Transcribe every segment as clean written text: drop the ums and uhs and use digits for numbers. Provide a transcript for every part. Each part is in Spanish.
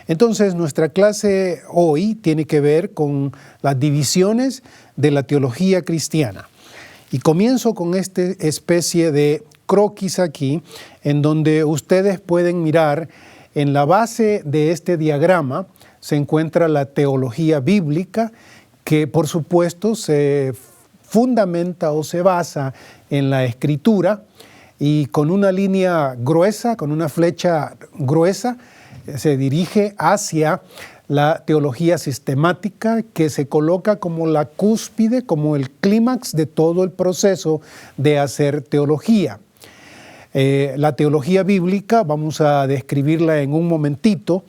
Entonces, nuestra clase hoy tiene que ver con las divisiones de la teología cristiana. Y comienzo con esta especie de croquis aquí, en donde ustedes pueden mirar en la base de este diagrama se encuentra la teología bíblica, que por supuesto se fundamenta o se basa en la Escritura, y con una línea gruesa, con una flecha gruesa, se dirige hacia la teología sistemática, que se coloca como la cúspide, como el clímax de todo el proceso de hacer teología. La teología bíblica vamos a describirla en un momentito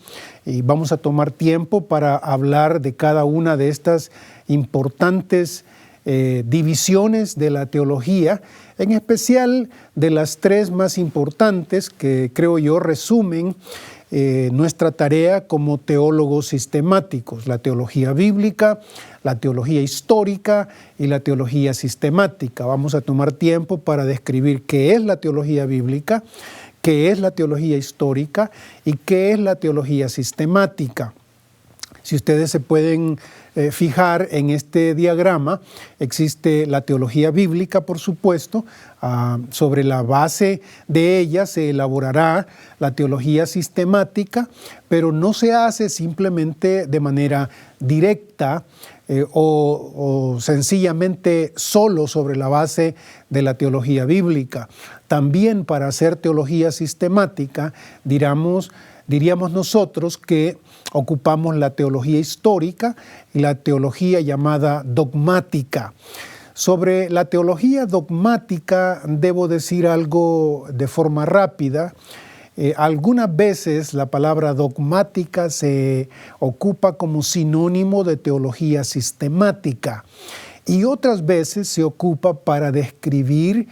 y vamos a tomar tiempo para hablar de cada una de estas importantes divisiones de la teología, en especial de las tres más importantes que creo yo resumen nuestra tarea como teólogos sistemáticos: la teología bíblica, la teología histórica y la teología sistemática. Vamos a tomar tiempo para describir qué es la teología bíblica, qué es la teología histórica y qué es la teología sistemática. Si ustedes se pueden fijar en este diagrama, existe la teología bíblica, por supuesto. Sobre la base de ella se elaborará la teología sistemática, pero no se hace simplemente de manera directa o sencillamente solo sobre la base de la teología bíblica. También para hacer teología sistemática, diríamos nosotros que ocupamos la teología histórica y la teología llamada dogmática. Sobre la teología dogmática debo decir algo de forma rápida. Algunas veces la palabra dogmática se ocupa como sinónimo de teología sistemática y otras veces se ocupa para describir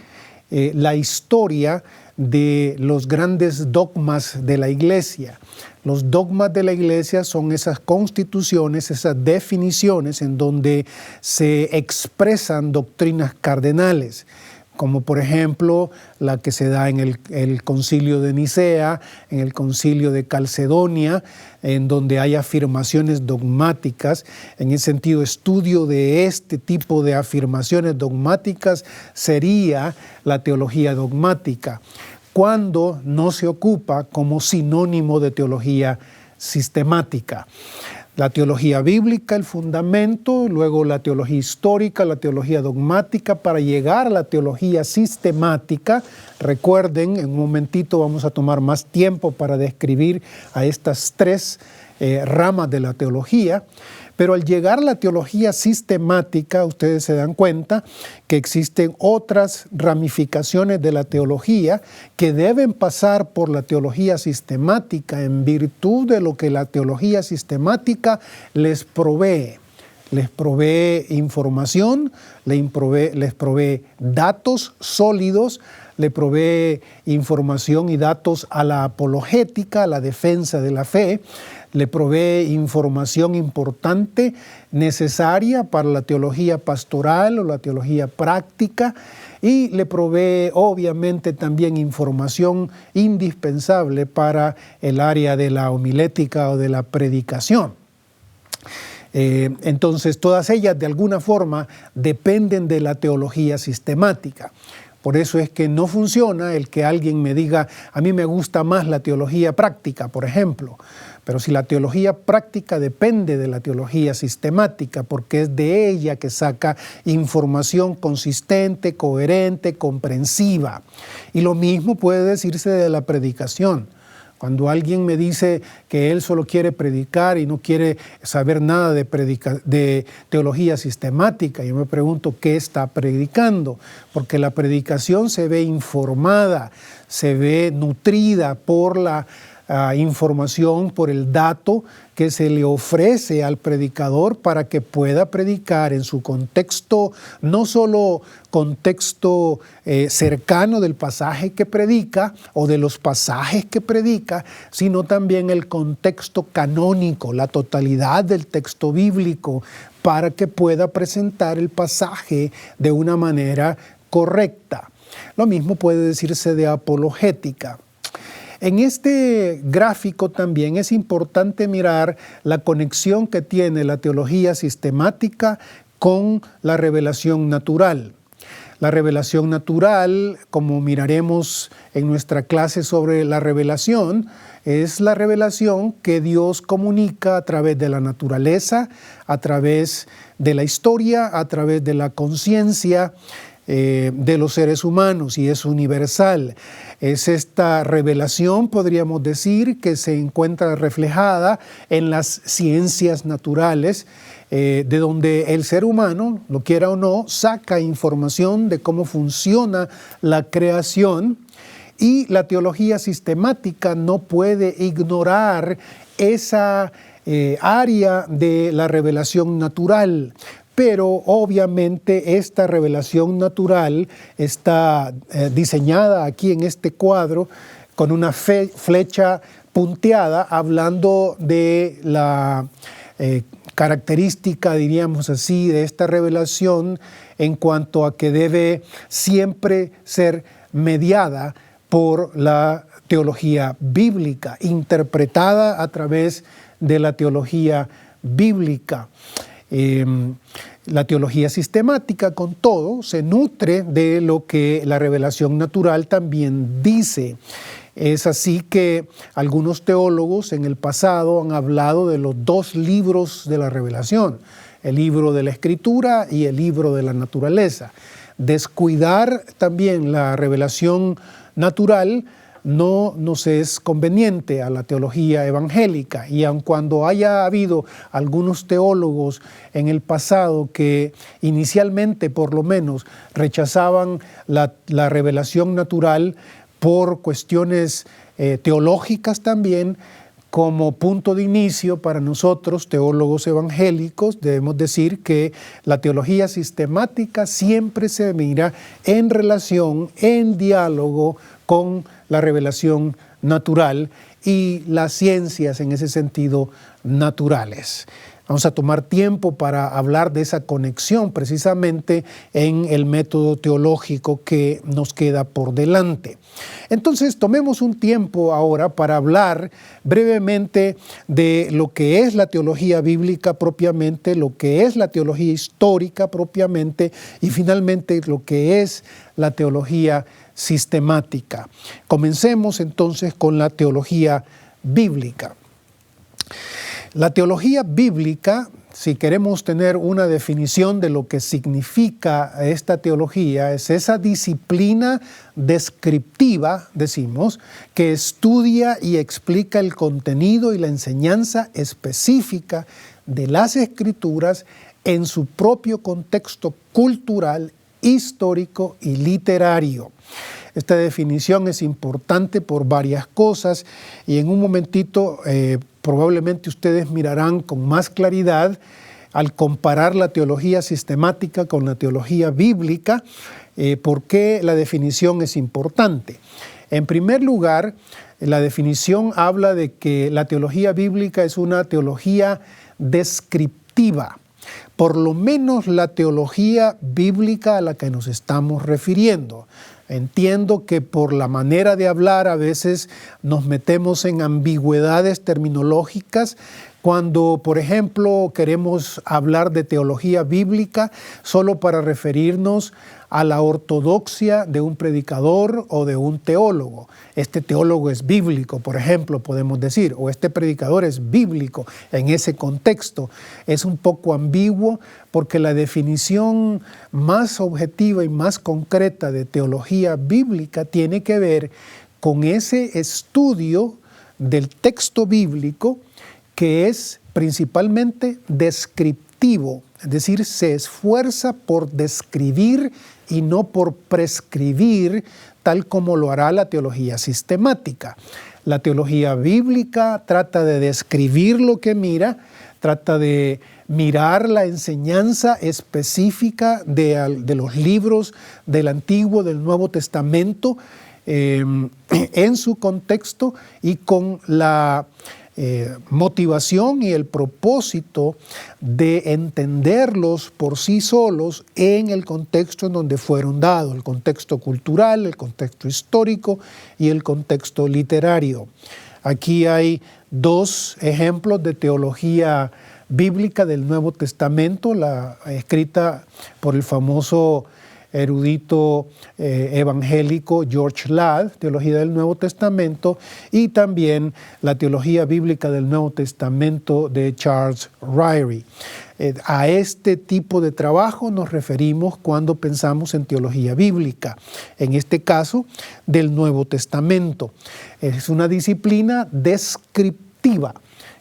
la historia de los grandes dogmas de la Iglesia. Los dogmas de la Iglesia son esas constituciones, esas definiciones en donde se expresan doctrinas cardenales, como por ejemplo la que se da en el Concilio de Nicea, en el Concilio de Calcedonia, en donde hay afirmaciones dogmáticas. En ese sentido, estudio de este tipo de afirmaciones dogmáticas sería la teología dogmática, cuando no se ocupa como sinónimo de teología sistemática. La teología bíblica, el fundamento, luego la teología histórica, la teología dogmática, para llegar a la teología sistemática. Recuerden, en un momentito vamos a tomar más tiempo para describir a estas tres ramas de la teología. Pero al llegar a la teología sistemática, ustedes se dan cuenta que existen otras ramificaciones de la teología que deben pasar por la teología sistemática en virtud de lo que la teología sistemática les provee. Les provee información, les provee datos sólidos, le provee información y datos a la apologética, a la defensa de la fe, le provee información importante, necesaria para la teología pastoral o la teología práctica, y le provee obviamente también información indispensable para el área de la homilética o de la predicación. Entonces, todas ellas de alguna forma dependen de la teología sistemática. Por eso es que no funciona el que alguien me diga: a mí me gusta más la teología práctica, por ejemplo. Pero si la teología práctica depende de la teología sistemática, porque es de ella que saca información consistente, coherente, comprensiva. Y lo mismo puede decirse de la predicación. Cuando alguien me dice que él solo quiere predicar y no quiere saber nada de teología sistemática, yo me pregunto qué está predicando, porque la predicación se ve informada, se ve nutrida por la información, por el dato que se le ofrece al predicador para que pueda predicar en su contexto, no solo contexto cercano del pasaje que predica o de los pasajes que predica, sino también el contexto canónico, la totalidad del texto bíblico, para que pueda presentar el pasaje de una manera correcta. Lo mismo puede decirse de apologética. En este gráfico también es importante mirar la conexión que tiene la teología sistemática con la revelación natural. La revelación natural, como miraremos en nuestra clase sobre la revelación, es la revelación que Dios comunica a través de la naturaleza, a través de la historia, a través de la conciencia de los seres humanos, y es universal. Es esta revelación, podríamos decir, que se encuentra reflejada en las ciencias naturales, de donde el ser humano, lo quiera o no, saca información de cómo funciona la creación, y la teología sistemática no puede ignorar esa área de la revelación natural. Pero obviamente esta revelación natural está diseñada aquí en este cuadro con una flecha punteada, hablando de la característica, diríamos así, de esta revelación en cuanto a que debe siempre ser mediada por la teología bíblica, interpretada a través de la teología bíblica. La teología sistemática, con todo, se nutre de lo que la revelación natural también dice. Es así que algunos teólogos en el pasado han hablado de los dos libros de la revelación, el libro de la Escritura y el libro de la naturaleza. Descuidar también la revelación natural no nos es conveniente a la teología evangélica, y aun cuando haya habido algunos teólogos en el pasado que inicialmente por lo menos rechazaban la revelación natural por cuestiones teológicas también, como punto de inicio para nosotros, teólogos evangélicos, debemos decir que la teología sistemática siempre se mira en relación, en diálogo con la revelación natural y las ciencias en ese sentido naturales. Vamos a tomar tiempo para hablar de esa conexión precisamente en el método teológico que nos queda por delante. Entonces, tomemos un tiempo ahora para hablar brevemente de lo que es la teología bíblica propiamente, lo que es la teología histórica propiamente y finalmente lo que es la teología sistemática. Comencemos entonces con la teología bíblica. La teología bíblica, si queremos tener una definición de lo que significa esta teología, es esa disciplina descriptiva, decimos, que estudia y explica el contenido y la enseñanza específica de las Escrituras en su propio contexto cultural, histórico y literario. Esta definición es importante por varias cosas, y en un momentito probablemente ustedes mirarán con más claridad al comparar la teología sistemática con la teología bíblica, por qué la definición es importante. En primer lugar, la definición habla de que la teología bíblica es una teología descriptiva. Por lo menos la teología bíblica a la que nos estamos refiriendo. Entiendo que por la manera de hablar a veces nos metemos en ambigüedades terminológicas cuando, por ejemplo, queremos hablar de teología bíblica solo para referirnos a la ortodoxia de un predicador o de un teólogo. Este teólogo es bíblico, por ejemplo, podemos decir, o este predicador es bíblico en ese contexto. Es un poco ambiguo porque la definición más objetiva y más concreta de teología bíblica tiene que ver con ese estudio del texto bíblico que es principalmente descriptivo, es decir, se esfuerza por describir y no por prescribir, tal como lo hará la teología sistemática. La teología bíblica trata de describir lo que mira, trata de mirar la enseñanza específica de los libros del Antiguo, del Nuevo Testamento, en su contexto y con la motivación y el propósito de entenderlos por sí solos en el contexto en donde fueron dados, el contexto cultural, el contexto histórico y el contexto literario. Aquí hay dos ejemplos de teología bíblica del Nuevo Testamento, la escrita por el famoso erudito evangélico George Ladd, Teología del Nuevo Testamento, y también la Teología Bíblica del Nuevo Testamento de Charles Ryrie. A este tipo de trabajo nos referimos cuando pensamos en teología bíblica, en este caso del Nuevo Testamento. Es una disciplina descriptiva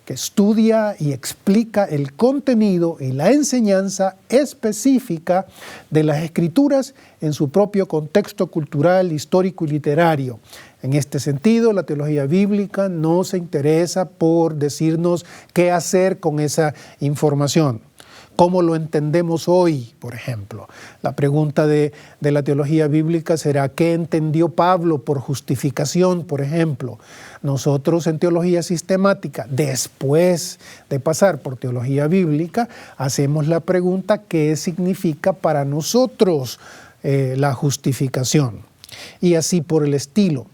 que estudia y explica el contenido y la enseñanza específica de las Escrituras en su propio contexto cultural, histórico y literario. En este sentido, la teología bíblica no se interesa por decirnos qué hacer con esa información. ¿Cómo lo entendemos hoy, por ejemplo? La pregunta de la teología bíblica será, ¿qué entendió Pablo por justificación, por ejemplo? Nosotros en teología sistemática, después de pasar por teología bíblica, hacemos la pregunta, ¿qué significa para nosotros la justificación? Y así por el estilo.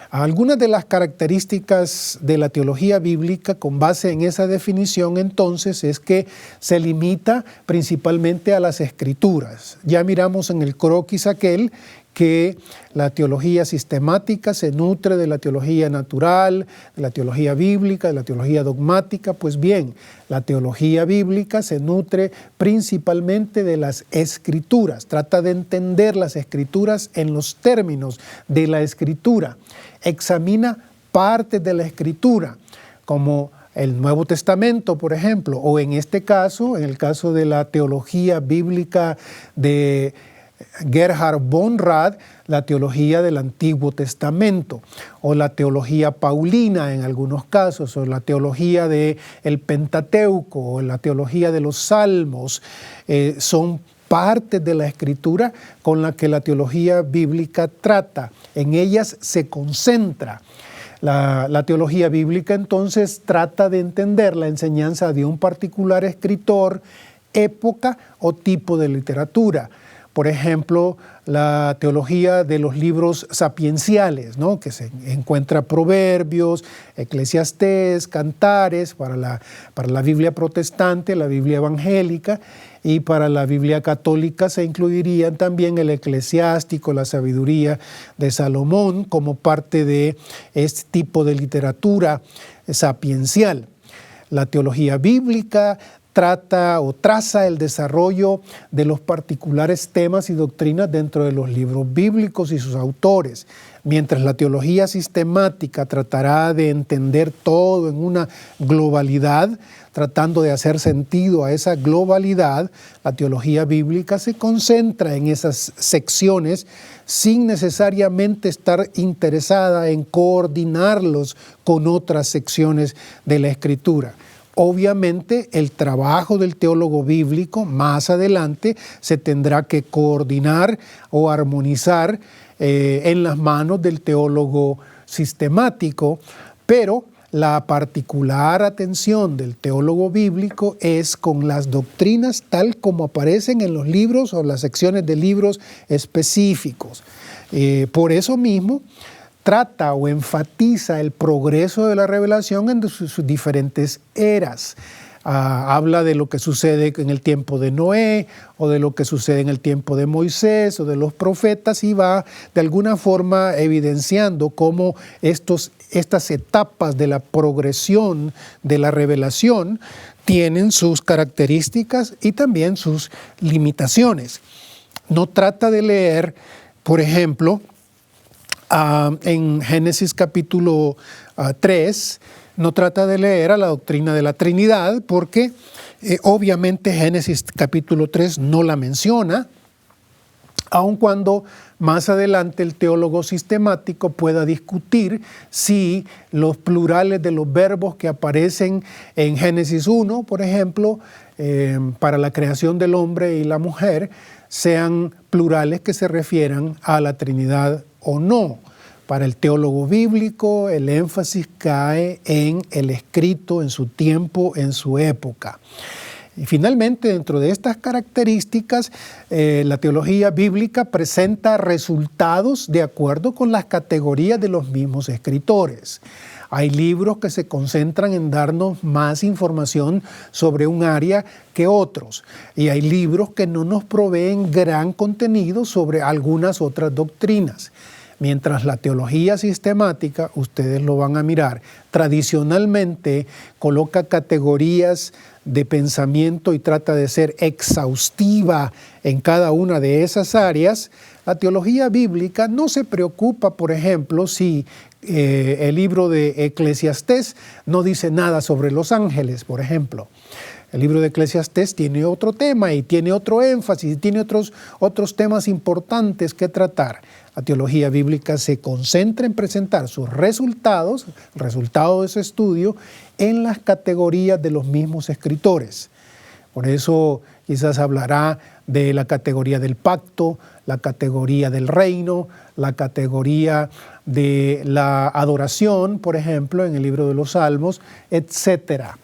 Algunas de las características de la teología bíblica con base en esa definición entonces es que se limita principalmente a las Escrituras. Ya miramos en el croquis aquel que la teología sistemática se nutre de la teología natural, de la teología bíblica, de la teología dogmática. Pues bien, la teología bíblica se nutre principalmente de las Escrituras, trata de entender las Escrituras en los términos de la Escritura, examina partes de la Escritura, como el Nuevo Testamento, por ejemplo, o en este caso, en el caso de la teología bíblica de Gerhard von Rad, la teología del Antiguo Testamento, o la teología paulina en algunos casos, o la teología del Pentateuco, o la teología de los Salmos, son partes de la Escritura con la que la teología bíblica trata. En ellas se concentra. La teología bíblica entonces trata de entender la enseñanza de un particular escritor, época o tipo de literatura. Por ejemplo, la teología de los libros sapienciales, ¿no? Que se encuentra Proverbios, Eclesiastés, Cantares, para la Biblia protestante, la Biblia evangélica, y para la Biblia católica se incluirían también el Eclesiástico, la Sabiduría de Salomón, como parte de este tipo de literatura sapiencial. La teología bíblica trata o traza el desarrollo de los particulares temas y doctrinas dentro de los libros bíblicos y sus autores. Mientras la teología sistemática tratará de entender todo en una globalidad, tratando de hacer sentido a esa globalidad, la teología bíblica se concentra en esas secciones sin necesariamente estar interesada en coordinarlos con otras secciones de la Escritura. Obviamente, el trabajo del teólogo bíblico más adelante se tendrá que coordinar o armonizar en las manos del teólogo sistemático, pero la particular atención del teólogo bíblico es con las doctrinas tal como aparecen en los libros o las secciones de libros específicos. Por eso mismo, trata o enfatiza el progreso de la revelación en sus diferentes eras. Habla de lo que sucede en el tiempo de Noé, o de lo que sucede en el tiempo de Moisés, o de los profetas, y va de alguna forma evidenciando cómo estas etapas de la progresión de la revelación tienen sus características y también sus limitaciones. No trata de leer, por ejemplo, en Génesis capítulo 3, no trata de leer a la doctrina de la Trinidad porque obviamente Génesis capítulo 3 no la menciona, aun cuando más adelante el teólogo sistemático pueda discutir si los plurales de los verbos que aparecen en Génesis 1, por ejemplo, para la creación del hombre y la mujer, sean plurales que se refieran a la Trinidad o no. Para el teólogo bíblico, el énfasis cae en el escrito, en su tiempo, en su época. Y finalmente, dentro de estas características, la teología bíblica presenta resultados de acuerdo con las categorías de los mismos escritores. Hay libros que se concentran en darnos más información sobre un área que otros, y hay libros que no nos proveen gran contenido sobre algunas otras doctrinas. Mientras la teología sistemática, ustedes lo van a mirar, tradicionalmente coloca categorías de pensamiento y trata de ser exhaustiva en cada una de esas áreas, la teología bíblica no se preocupa, por ejemplo, si el libro de Eclesiastés no dice nada sobre los ángeles, por ejemplo. El libro de Eclesiastés tiene otro tema y tiene otro énfasis y tiene otros temas importantes que tratar. La teología bíblica se concentra en presentar sus resultados, el resultado de ese estudio, en las categorías de los mismos escritores. Por eso quizás hablará de la categoría del pacto, la categoría del reino, la categoría de la adoración, por ejemplo, en el libro de los Salmos, etcétera.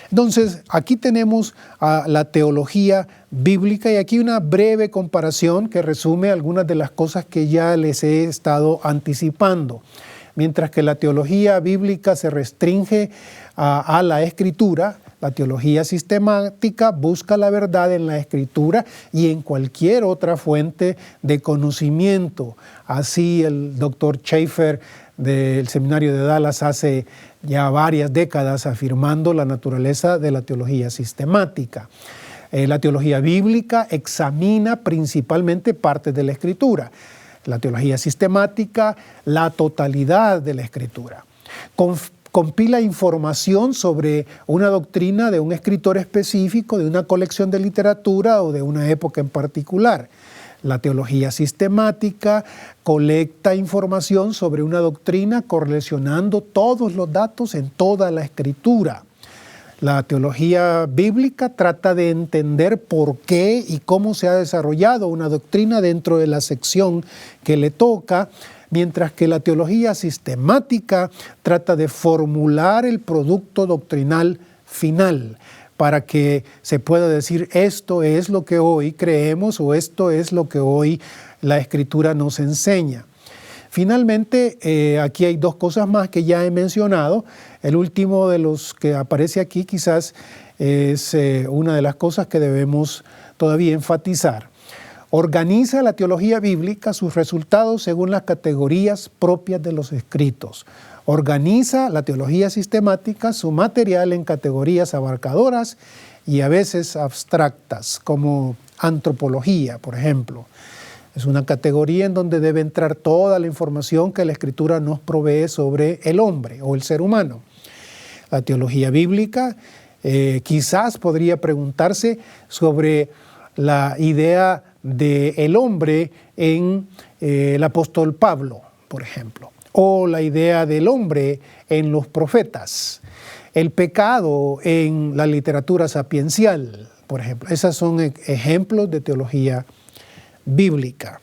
Entonces, aquí tenemos la teología bíblica y aquí una breve comparación que resume algunas de las cosas que ya les he estado anticipando. Mientras que la teología bíblica se restringe a la Escritura, la teología sistemática busca la verdad en la Escritura y en cualquier otra fuente de conocimiento. Así el doctor Schaeffer del Seminario de Dallas hace ya varias décadas afirmando la naturaleza de la teología sistemática. La teología bíblica examina principalmente partes de la Escritura. La teología sistemática, la totalidad de la Escritura. Compila información sobre una doctrina de un escritor específico, de una colección de literatura o de una época en particular. La teología sistemática colecta información sobre una doctrina correlacionando todos los datos en toda la Escritura. La teología bíblica trata de entender por qué y cómo se ha desarrollado una doctrina dentro de la sección que le toca, mientras que la teología sistemática trata de formular el producto doctrinal final para que se pueda decir esto es lo que hoy creemos o esto es lo que hoy la Escritura nos enseña. Finalmente, aquí hay dos cosas más que ya he mencionado. El último de los que aparece aquí quizás es una de las cosas que debemos todavía enfatizar. Organiza la teología bíblica sus resultados según las categorías propias de los escritos. Organiza la teología sistemática su material en categorías abarcadoras y a veces abstractas, como antropología, por ejemplo. Es una categoría en donde debe entrar toda la información que la Escritura nos provee sobre el hombre o el ser humano. La teología bíblica quizás podría preguntarse sobre la idea del hombre en el apóstol Pablo, por ejemplo, o la idea del hombre en los profetas, el pecado en la literatura sapiencial, por ejemplo. Esos son ejemplos de teología bíblica.